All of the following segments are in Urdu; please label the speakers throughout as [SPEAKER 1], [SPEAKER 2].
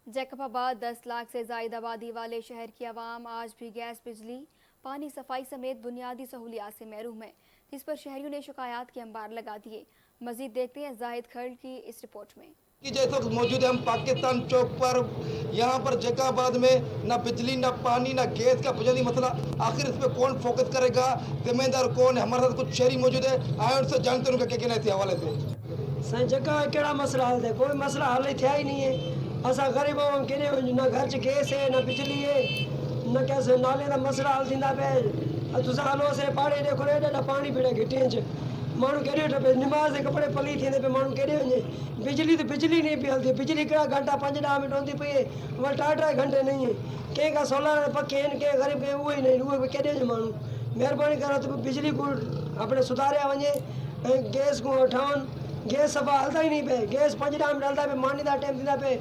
[SPEAKER 1] جیکب آباد 10 لاکھ سے زائد آبادی والے شہر کی عوام آج بھی گیس، بجلی، پانی، صفائی سمیت بنیادی سہولیات سے محروم ہے، جس پر شہریوں نے شکایات کے انبار لگا دیے۔ مزید دیکھتے ہیں زاہد کھڑ کی اس رپورٹ میں۔
[SPEAKER 2] جیسے موجود ہے ہم پاکستان چوک پر، یہاں پر جیکب آباد میں نہ بجلی، نہ پانی، نہ گیس کا بنیادی مسئلہ، آخر اس پہ کون فوکس کرے گا، ذمہ دار کون ہے؟ ہمارے ساتھ کچھ شہری موجود ہے، آئے ان سے جانتے ہیں ان کا کیا کہنا ہے اس حوالے سے۔
[SPEAKER 3] جگہ کہڑا مسئلہ حل ہے؟ کوئی مسئلہ حل تھیا ہی نہیں ہے۔ اسا غریب ہوں کہنے نہ گھر چ گیس ہے، نہ بجلی ہے، نہ کیسے نالے کا مسئلہ حل تھیندا پہ۔ تساں ہلو سے پاڑے دیکھو نہ پانی پیڑے گھٹیں چ مانو کہڑے ٹپے نماز کے کپڑے پلی تھیندے پہ مانو کہڑے ونجے۔ بجلی تو بجلی نہیں پی ہلتی، بجلی کہڑا گھنٹہ 5-10 منٹ ہوندی پئی ہے، وہ 2-2 گھنٹے نہیں ہے۔ کہیں کا سولر پکے ہیں کہ غریب کے وہی نہیں، وہ کہڑے ونجے مانو۔ مہربانی کرو تو بجلی کو اپنے سدھاریا ونجے، گیس کو ٹھاون۔ گیس صفا ہلتا ہی نہیں پہ، گیس 5-10 منٹ ہلتا پہ، مانی دا ٹائم تھیندا پہ،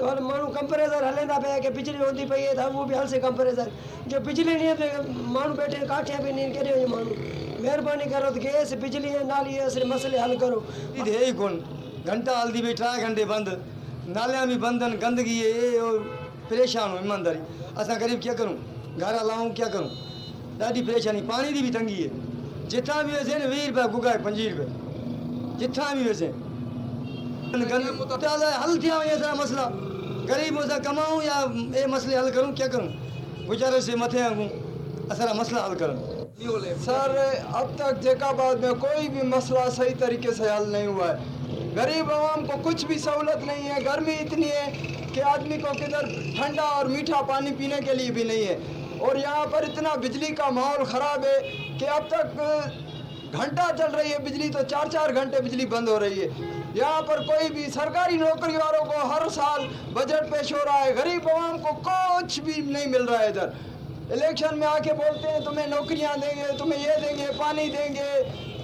[SPEAKER 3] اور مانو کمپریسر ہلیندا پہ کہ بجلی ہوندی پئی ہے تو وہ بھی ہل سے کمپریسر۔ جو بجلی نہیں ہے تو مانو بیٹھے کاٹھیاں پہ نہیں کہڑے ونجے مانو۔ مہربانی کرو تو گیس، بجلی نالی ایسے مسئلے حل کرو۔
[SPEAKER 4] ہے ہی کون گھنٹہ ہلدی بھی 2 گھنٹے بند، نالیاں بھی بند ہیں، گندگی ہے اور پریشان ہو ایمانداری۔ اساں غریب کیا کروں؟ گھر ہلاؤں کیا کروں؟ ڈاڈی پریشانی، پانی دی بھی تنگی ہے، جتھاں بھی ویسے 20 روپے گگا ہے، 25 روپے جتھاں بھی ویسے حل تھیا ہوئے سارا مسئلہ۔ غریب ہو سا کماؤں یا اے مسئلے حل کروں، کیا کروں؟ گزارے سے متھے آگوں سارا مسئلہ حل کروں۔
[SPEAKER 5] سر اب تک جیکب آباد میں کوئی بھی مسئلہ صحیح طریقے سے حل نہیں ہوا ہے۔ غریب عوام کو کچھ بھی سہولت نہیں ہے، گرمی اتنی ہے کہ آدمی کو کدھر ٹھنڈا اور میٹھا پانی پینے کے لیے بھی نہیں ہے، اور یہاں پر اتنا بجلی کا ماحول خراب ہے کہ اب تک گھنٹہ چل رہی ہے بجلی تو 4-4 گھنٹے بجلی بند ہو رہی ہے۔ یہاں پر کوئی بھی سرکاری نوکری والوں کو ہر سال بجٹ پیش ہو رہا ہے، غریب عوام کو کچھ بھی نہیں مل رہا ہے۔ ادھر الیکشن میں آ کے بولتے ہیں تمہیں نوکریاں دیں گے، تمہیں یہ دیں گے، پانی دیں گے،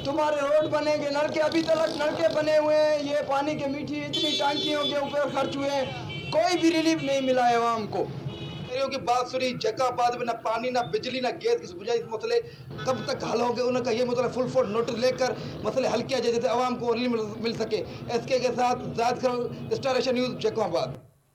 [SPEAKER 5] تمہارے روڈ بنیں گے، نلکے ابھی تک نلکے بنے ہوئے ہیں، یہ پانی کے میٹھی اتنی ٹانکیوں کے اوپر خرچ ہوئے ہیں، کوئی بھی ریلیف نہیں ملا ہے عوام کو۔
[SPEAKER 2] کی بات سنی، جیکب آباد میں نہ پانی، نہ بجلی، نہ گیس کے بنیادی مسئلے کب تک حل ہوں گے؟ ان کا یہ مسئلہ فل فور نوٹس لے کر مسئلے حل کیا جائے جیسے عوام کو ریلیف مل سکے۔ ایس کے ساتھ زاہد کھڑ، اسٹار ایشیا نیوز، جیکب آباد۔